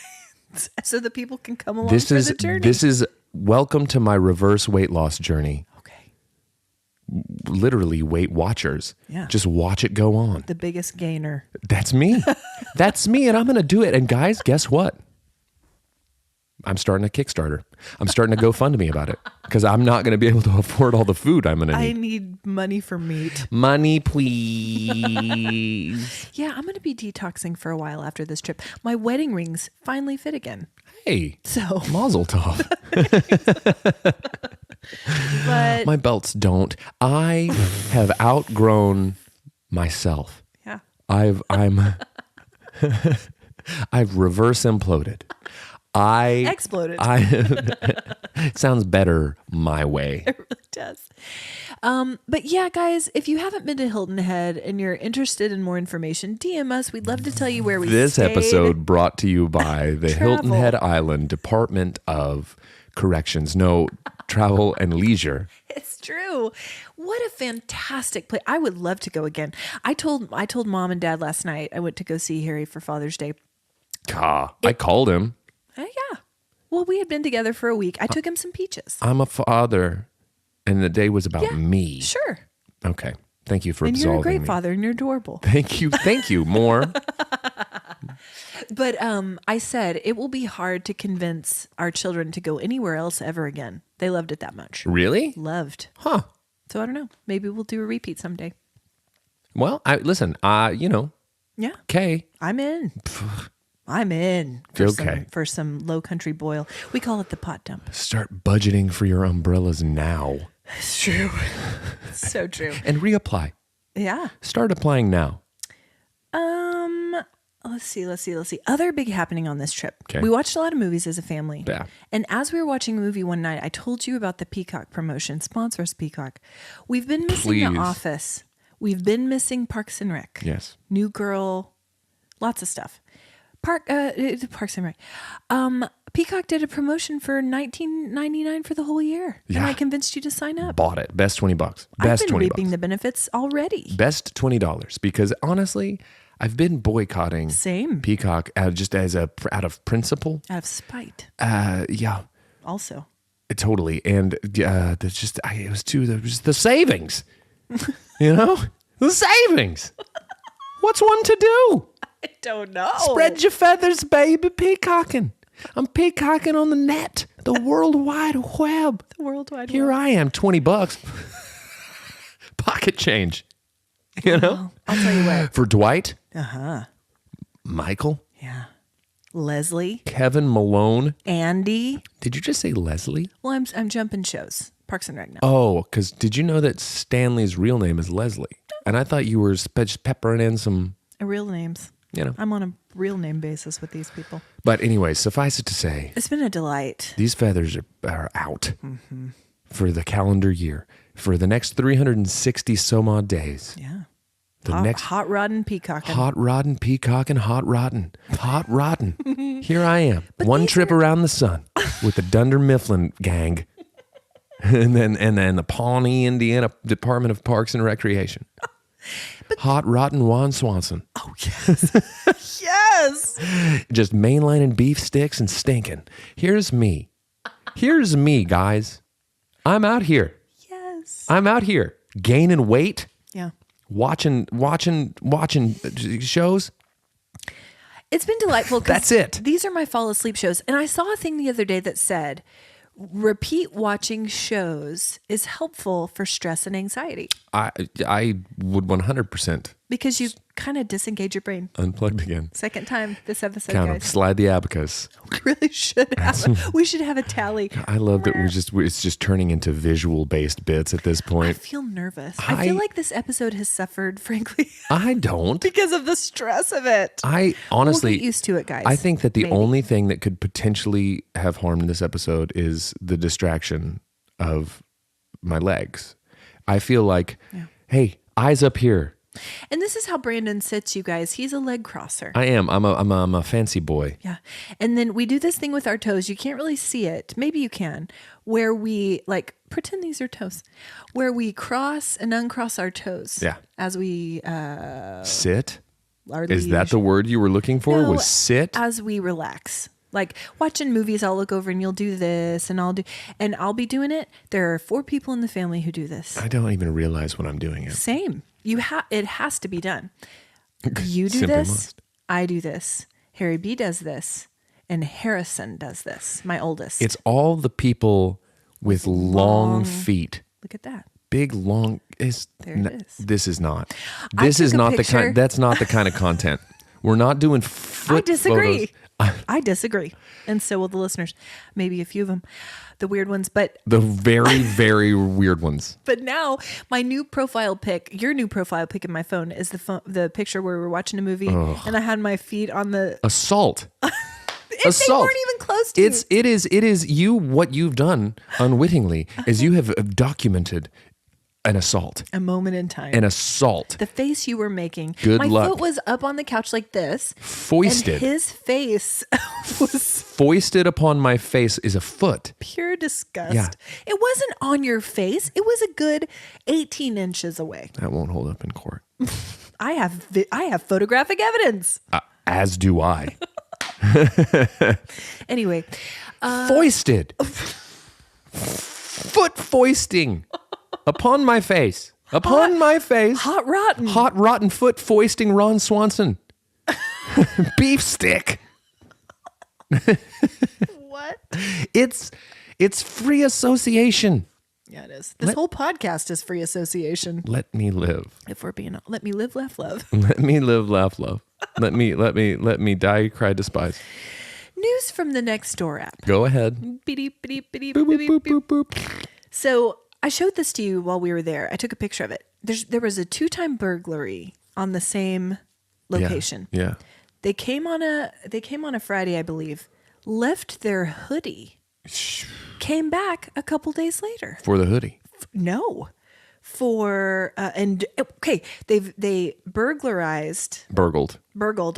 So the people can come along for the journey. This is welcome to my reverse weight loss journey. Okay. Literally Weight Watchers. Yeah. Just watch it go on. The biggest gainer. That's me. That's me, and I'm going to do it. And guys, guess what? I'm starting a Kickstarter. I'm starting to GoFundMe about it because I'm not going to be able to afford all the food I'm going to need. I need money for meat. Money, please. Yeah, I'm going to be detoxing for a while after this trip. My wedding rings finally fit again. Hey, so mazel tov. But my belts don't. I have outgrown myself. Yeah. I've reverse imploded. Exploded. It sounds better my way. It really does. But yeah, guys, if you haven't been to Hilton Head and you're interested in more information, DM us. We'd love to tell you where we This stayed. episode brought to you by the Hilton Travel. Head Island Department of Corrections. No, Travel and Leisure. It's true. What a fantastic place. I would love to go again. I told Mom and Dad last night I went to go see Harry for Father's Day. I called him. Yeah. Well, we had been together for a week. I took him some peaches. I'm a father, and the day was about me. Sure. Okay. Thank you for And absolving you're a great me. father and you're adorable. Thank you. More. But I said it will be hard to convince our children to go anywhere else ever again. They loved it that much. Really? Loved. Huh. So I don't know. Maybe we'll do a repeat someday. Well, listen, Yeah. Kay. I'm in. I'm in for some low country boil. We call it the pot dump. Start budgeting for your umbrellas now. It's true. It's so true. And reapply. Yeah. Start applying now. Let's see. Other big happening on this trip. Okay. We watched a lot of movies as a family. Yeah. And as we were watching a movie one night, I told you about the Peacock promotion. Sponsor us, Peacock. We've been missing Please. The Office. We've been missing Parks and Rec. Yes. New Girl. Lots of stuff. Parks and Rec. Peacock did a promotion for $19.99 for the whole year. Yeah. And I convinced you to sign up. Bought it. Best $20. Best I've been $20. reaping the benefits already. Best $20 because honestly, I've been boycotting Same. Peacock just out of principle. Out of spite. Yeah. Also. Totally. And it was the savings. The savings. What's one to do? I don't know. Spread your feathers, baby. Peacocking. I'm peacocking on the net, the World Wide Web. The World Wide Web. Here I am, $20. Pocket change. Well, I'll tell you what. For Dwight. Uh-huh. Michael. Yeah. Leslie. Kevin Malone. Andy. Did you just say Leslie? Well, I'm jumping shows. Parks and Rec now. Oh, because did you know that Stanley's real name is Leslie? And I thought you were just peppering in some... Real names. I'm on a real name basis with these people. But anyway, suffice it to say... It's been a delight. These feathers are out for the calendar year. For the next 360 some odd days. Yeah. Hot roddin' peacocking. Hot roddin' peacocking, hot roddin'. Hot roddin'. Here I am. One trip around the sun with the Dunder Mifflin gang. And then the Pawnee, Indiana Department of Parks and Recreation. Hot rotten Juan Swanson. Oh, yes. Yes. Just mainlining beef sticks and stinking. Here's me, guys. I'm out here. Yes. I'm out here gaining weight. Yeah. Watching shows. It's been delightful. That's it. These are my fall asleep shows. And I saw a thing the other day that said, repeat watching shows is helpful for stress and anxiety. I would 100% because you kind of disengage your brain. Unplugged again. Second time this episode, Count guys. them. Slide the abacus. We really should have. We should have a tally. I love that it's just turning into visual based bits at this I point. feel nervous. I feel like this episode has suffered, frankly. I don't. Because of the stress of it. I honestly we'll get used to it, guys. I think that the Maybe. only thing that could potentially have harmed this episode is the distraction of my legs. I feel like, hey, eyes up here. And this is how Brandon sits, you guys. He's a leg crosser. I am. I'm a fancy boy. Yeah. And then we do this thing with our toes. You can't really see it. Maybe you can. Where we pretend these are toes. Where we cross and uncross our toes. Yeah. As we sit. Our Is that the word you were looking for? No, was sit? As we relax. Like watching movies, I'll look over and you'll do this and I'll be doing it. There are 4 people in the family who do this. I don't even realize when I'm doing it. Same. It has to be done. You do Simply this. must. I do this. Harry B does this. And Harrison does this. My oldest. It's all the people with long feet. Look at that. Big, long. There it is. This is not. I This is took a not the picture. kind. That's not the kind of content. We're not doing foot I disagree. photos. I disagree. And so will the listeners. Maybe a few of them. The weird ones. But The very, very weird ones. But now my new profile pic, your new profile pic in my phone is the picture where we're watching a movie and I had my feet on the Assault. They weren't even close to It is you. What you've done unwittingly is you have documented an assault. a moment in time. An assault. The face you were making. Good my luck. foot was up on the couch like this. Foisted. And his face was Foisted upon my face is a foot. pure disgust. Yeah. It wasn't on your face. It was a good 18 inches away. That won't hold up in court. I have photographic evidence. As do I. Anyway, Foisted. Foot foisting upon my face. Upon my face. hot rotten. Hot rotten foot foisting Ron Swanson. Beef stick. What? It's free association. Yeah, it is. This whole podcast is free association. Let me live. If we're being, let me live, laugh, love. Let me live, laugh, love. Let me die, cry, despise. News from the Nextdoor app. Go ahead. Beep, beep, beep, Boop, boop, beep, boop, beep. boop, boop. So I showed this to you while we were there. I took a picture of it. There was a 2-time burglary on the same location. Yeah. They came on a Friday, I believe. Left their hoodie. Came back a couple days later. For the hoodie. No. They burgled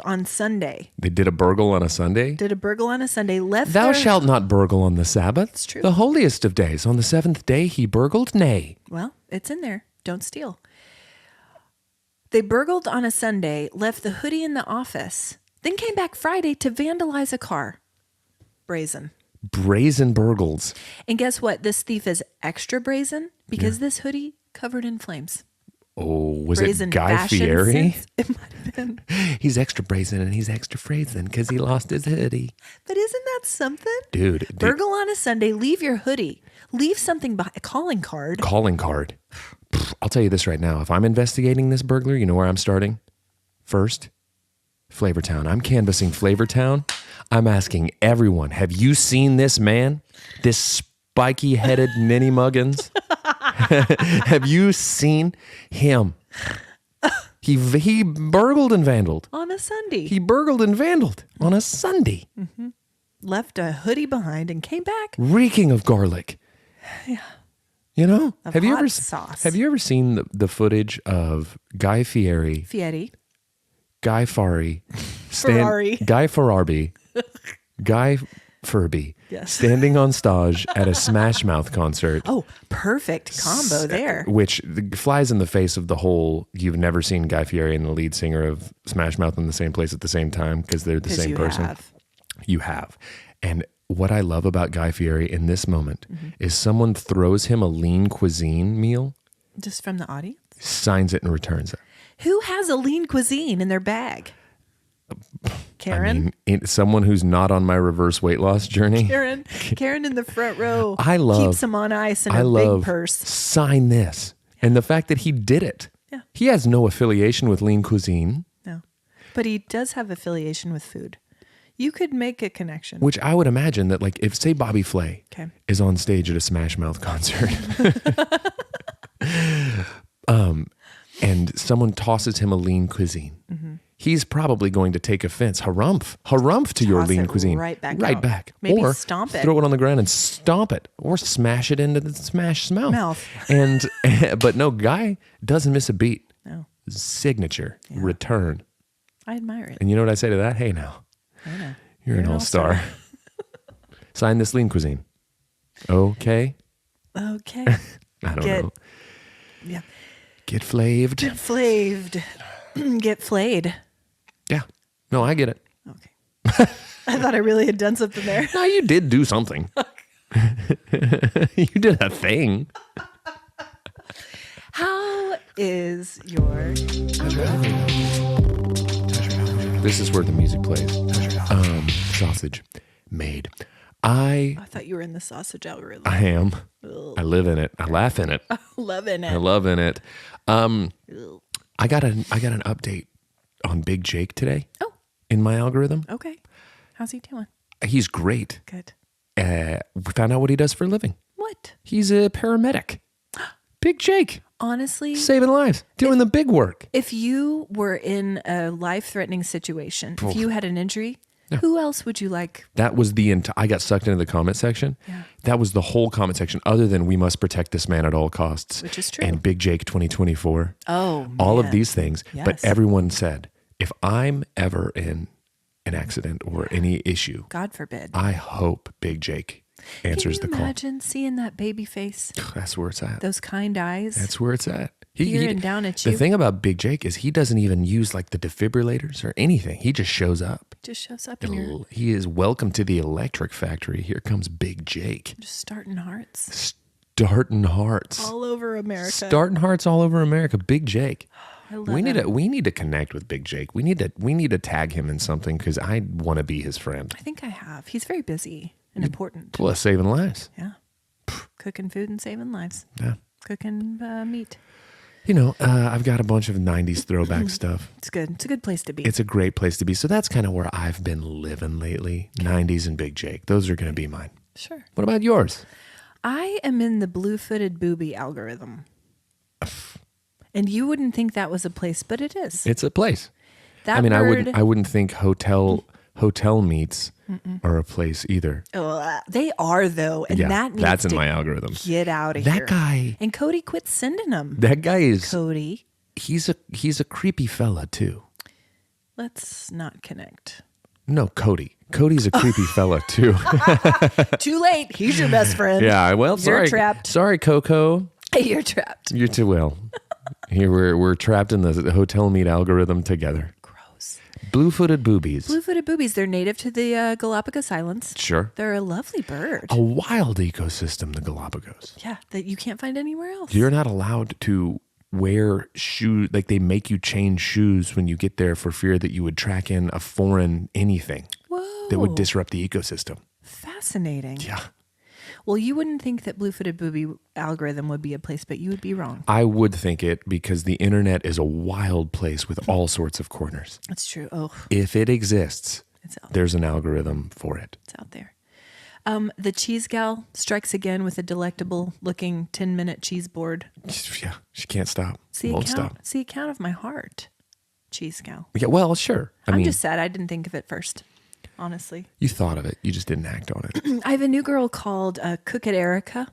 on Sunday. They did a burgle on a Sunday? Did a burgle on a Sunday. Thou shalt not burgle on the Sabbath. It's true. The holiest of days. On the 7th day he burgled? Nay. Well, it's in there. Don't steal. They burgled on a Sunday, left the hoodie in the office, then came back Friday to vandalize a car. Brazen. Brazen burgles. And guess what? This thief is extra brazen because this hoodie covered in flames. Oh, was Brazen it Guy fashion Fieri? sense? It might have been. He's extra brazen and he's extra brazen because he lost his hoodie. But isn't that something? Dude. Burgle on a Sunday, leave your hoodie. Leave something behind. A calling card. Calling card. I'll tell you this right now. If I'm investigating this burglar, you know where I'm starting? First, Flavortown. I'm canvassing Flavortown. I'm asking everyone, have you seen this man? This spiky-headed Ninny Muggins? Have you seen him? He burgled and vandaled. On a Sunday. He burgled and vandaled on a Sunday. Mm-hmm. Left a hoodie behind and came back. Reeking of garlic. Yeah. You know? Of Have you hot ever sauce. Have you ever seen the footage of Guy Fieri, Guy Fari, Ferrari. Guy Ferrari, Guy Furby, Yes. standing on stage at a Smash Mouth concert? Oh, perfect combo there. Which flies in the face of the whole, you've never seen Guy Fieri and the lead singer of Smash Mouth in the same place at the same time because they're the same person. Have. You have. And what I love about Guy Fieri in this moment is someone throws him a lean cuisine meal, Just from the audience? signs it and returns it. Who has a lean cuisine in their bag? Karen? I mean, someone who's not on my reverse weight loss journey. Karen in the front row. Keeps them on ice in a big purse. Sign this. And the fact that he did it. Yeah. He has no affiliation with lean cuisine. No. But he does have affiliation with food. You could make a connection. Which I would imagine that, like, if, say, Bobby Flay is on stage at a Smash Mouth concert and someone tosses him a lean cuisine, he's probably going to take offense. Harumph to your lean cuisine. Right back. Maybe or stomp it. Throw it on the ground and stomp it. Or smash it into the Smash mouth. But no, Guy doesn't miss a beat. No. Signature. Return. I admire it. And you know what I say to that? Hey, now. I know. You're an all-star. Sign this lean cuisine. Okay. I don't know. Yeah. Get flaved. Get flaved. Get flayed. Yeah. No, I get it. Okay. I thought I really had done something there. No, you did do something. You did a thing. How is your... This is where the music plays. Sausage made. I thought you were in the sausage algorithm. I am. Ugh. I live in it. I laugh in it. Loving it. I love in it. I got an update on Big Jake today. Oh. In my algorithm. Okay. How's he doing? He's great. Good. We found out what he does for a living. What? He's a paramedic. Big Jake. Honestly, saving lives, doing the big work. If you were in a life-threatening situation, if you had an injury, who else would you like? That was I got sucked into the comment section. Yeah. That was the whole comment section, other than we must protect this man at all costs. Which is true. And Big Jake 2024. Oh, man. All of these things. Yes. But everyone said, if I'm ever in an accident or any issue, God forbid, I hope Big Jake answers the call. Can you imagine seeing that baby face? That's where it's at. Those kind eyes. That's where it's at. Peering down at you. The thing about Big Jake is he doesn't even use like the defibrillators or anything. He just shows up. Just shows up in your... He is welcome to the electric factory. Here comes Big Jake. Just starting hearts. Starting hearts. All over America. Starting hearts all over America. Big Jake. I love him. We need to connect with Big Jake. We need to tag him in something because I want to be his friend. I think I have. He's very busy and important. Plus saving lives. Yeah. Cooking food and saving lives. Yeah. Cooking meat. I've got a bunch of 90s throwback stuff. It's good. It's a good place to be. It's a great place to be. So that's kind of where I've been living lately. 90s and Big Jake. Those are going to be mine. Sure. What about yours? I am in the blue-footed booby algorithm. And you wouldn't think that was a place, but it is. It's a place. That bird, I wouldn't think hotel meats are a place either. They are though, and that needs that's in to my algorithm. Get out of here. That guy. And Cody quit sending them. That guy is Cody. He's a creepy fella too. Let's not connect. No, Cody. Cody's a creepy fella too. Too late. He's your best friend. Yeah. Well, sorry. You're trapped. Sorry, Coco. You're trapped. You're too well. Here we're trapped in the hotel meat algorithm together. Gross. Blue-footed boobies. Blue-footed boobies. They're native to the Galapagos Islands. Sure. They're a lovely bird. A wild ecosystem, the Galapagos. Yeah, that you can't find anywhere else. You're not allowed to wear shoes. Like they make you change shoes when you get there for fear that you would track in a foreign anything. Whoa. That would disrupt the ecosystem. Fascinating. Yeah. Well, you wouldn't think that blue-footed booby algorithm would be a place, but you would be wrong. I would think it because the internet is a wild place with all sorts of corners. That's true. Oh, If it exists, it's out there. there's an algorithm for it. It's out there. The cheese gal strikes again with a delectable-looking 10-minute cheese board. Yeah, she can't stop. Won't stop. See, account of my heart. Cheese gal. Yeah, well, sure. I'm just sad I didn't think of it first, honestly. You thought of it. You just didn't act on it. I have a new girl called Cook It Erica.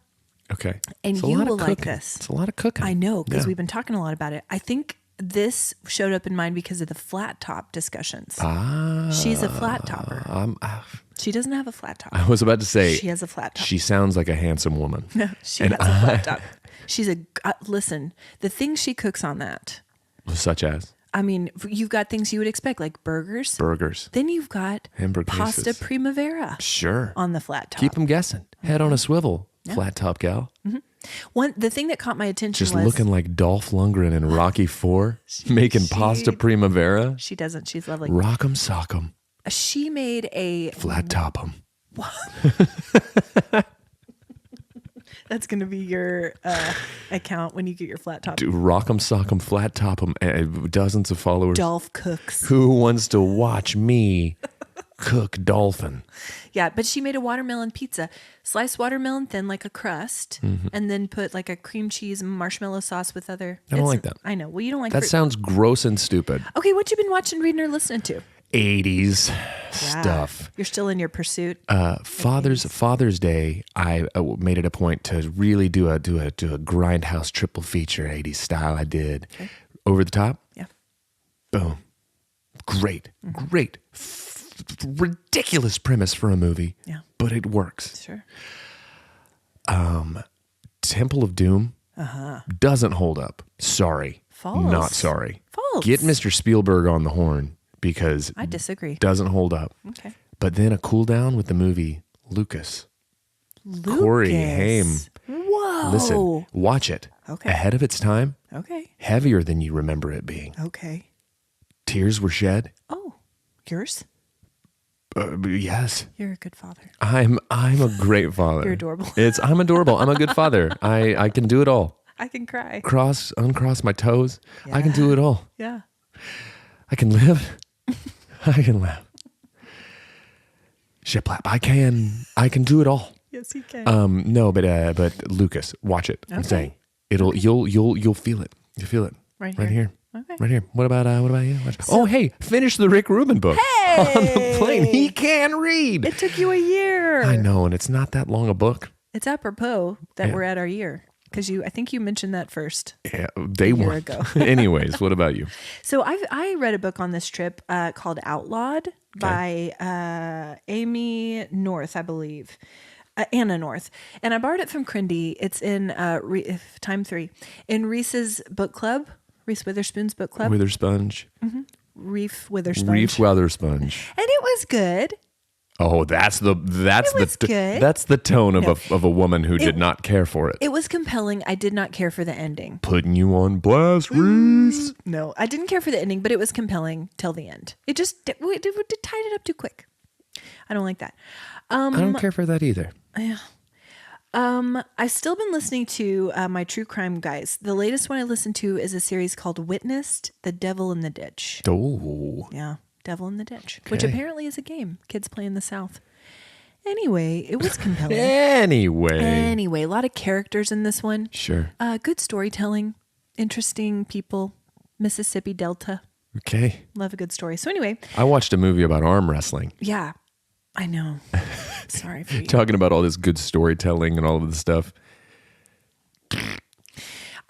Okay. And It's a you lot of will like cooking. this. It's a lot of cooking. I know, because Yeah. we've been talking a lot about it. I think this showed up in mine because of the flat top discussions. She's a flat topper. She doesn't have a flat top. I was about to say. She has a flat top. She sounds like a handsome woman. No, she has a flat top. She's listen, the things she cooks on that. Such as? I mean, you've got things you would expect, like burgers. Then you've got pasta Hamburguesas. primavera. Sure. On the flat top. Keep them guessing. Head on a swivel, flat top gal. The thing that caught my attention Just was looking like Dolph Lundgren in Rocky IV, making pasta primavera. she doesn't. She's lovely. Rock'em sock'em, She made a flat top'em. That's going to be your account when you get your flat top. Dude, rock'em sock'em, flat top'em, dozens of followers. Dolph cooks. Who wants to watch me cook dolphin? Yeah, but she made a watermelon pizza. Sliced watermelon thin like a crust, and then put like a cream cheese marshmallow sauce with other. I don't like that. I know. Well, you don't like That sounds gross and stupid. Okay, what you been watching, reading, or listening to? 80s stuff. You're still in your pursuit. Father's Day, I made it a point to really do a grindhouse triple feature 80s style. I did Over the Top. Yeah. Boom. Great. Ridiculous premise for a movie. Yeah. But it works. Sure. Temple of Doom doesn't hold up. Sorry. False. Not sorry. False. Get Mr. Spielberg on the horn because I disagree. doesn't hold up. Okay. But then a cool down with the movie Lucas. Corey Haim. Whoa. Listen, watch it. Okay. Ahead of its time, Okay. heavier than you remember it being. Okay. Tears were shed. Oh, yours? Yes. You're a good father. I'm a great father. You're adorable. I'm adorable. I'm a good father. I can do it all. I can cry. Uncross my toes. I can do it all. Yeah. I can live. I can laugh. Shiplap. I can do it all. Yes, you can. No, but Lucas, watch it. I'm Okay. saying you'll feel it. You feel it Right here. here. Okay. Right here. What about you? Oh, hey, finish the Rick Rubin book Hey! on the plane. He can read. It took you a year. I know, and it's not that long a book. It's apropos that Yeah. we're at our year because I think you mentioned that first. Yeah, day year one. ago. Anyways, what about you? So I read a book on this trip called Outlawed by Amy North, I believe. Anna North. And I borrowed it from Crindy. It's in time 3 in Reese's book club, Reese Witherspoon's book club. Withersponge. Reef Witherspoon. Reef Withersponge. And it was good. Oh, that's the good. tone of a woman who did not care for it. It was compelling. I did not care for the ending. Putting you on blast, Reese. No, I didn't care for the ending, but it was compelling till the end. It just tied it up too quick. I don't like that. I don't care for that either. I've still been listening to my true crime guys. The latest one I listened to is a series called Witnessed, The Devil in the Ditch. Oh. Yeah, Devil in the Ditch, which apparently is a game kids play in the South. Anyway, it was compelling. Anyway, a lot of characters in this one. Sure. Good storytelling, interesting people, Mississippi Delta. Okay. Love a good story. So anyway. I watched a movie about arm wrestling. Yeah, I know. Sorry for you. Talking about all this good storytelling and all of this stuff.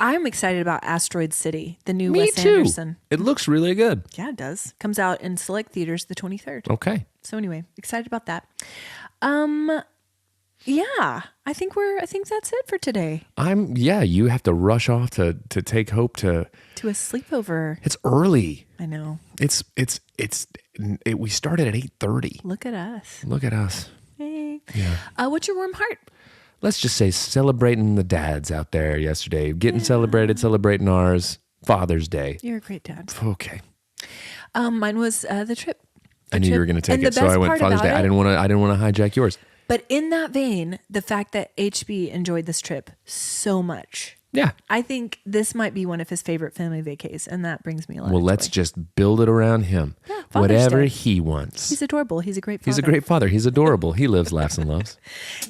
I'm excited about Asteroid City, the new Me Wes too. Anderson. It looks really good. Yeah, it does. Comes out in select theaters the 23rd. Okay. So anyway, excited about that. Yeah, I think that's it for today. You have to rush off to take Hope to a sleepover. It's early. I know. We started at 8:30. Look at us. Look at us. Hey. Yeah. What's your warm heart? Let's just say celebrating the dads out there yesterday. Celebrating ours. Father's Day. You're a great dad. Okay. Mine was the trip. I knew you were going to take it, so I went Father's Day. I didn't want to hijack yours. But in that vein, the fact that HB enjoyed this trip so much. Yeah. I think this might be one of his favorite family vacays, and that brings me a lot of joy. Let's just build it around him. Yeah, whatever Day. he wants. He's adorable. He's a great father. He's a great father. He's adorable. He lives, laughs, and loves.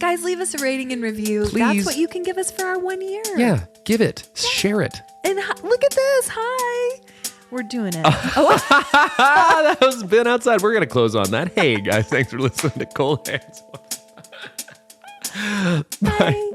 Guys, leave us a rating and review. Please. That's what you can give us for our 1 year. Yeah, give it. Share it. And look at this. Hi. We're doing it. That was Ben outside. We're going to close on that. Hey, guys, thanks for listening to Cold Hands. Bye.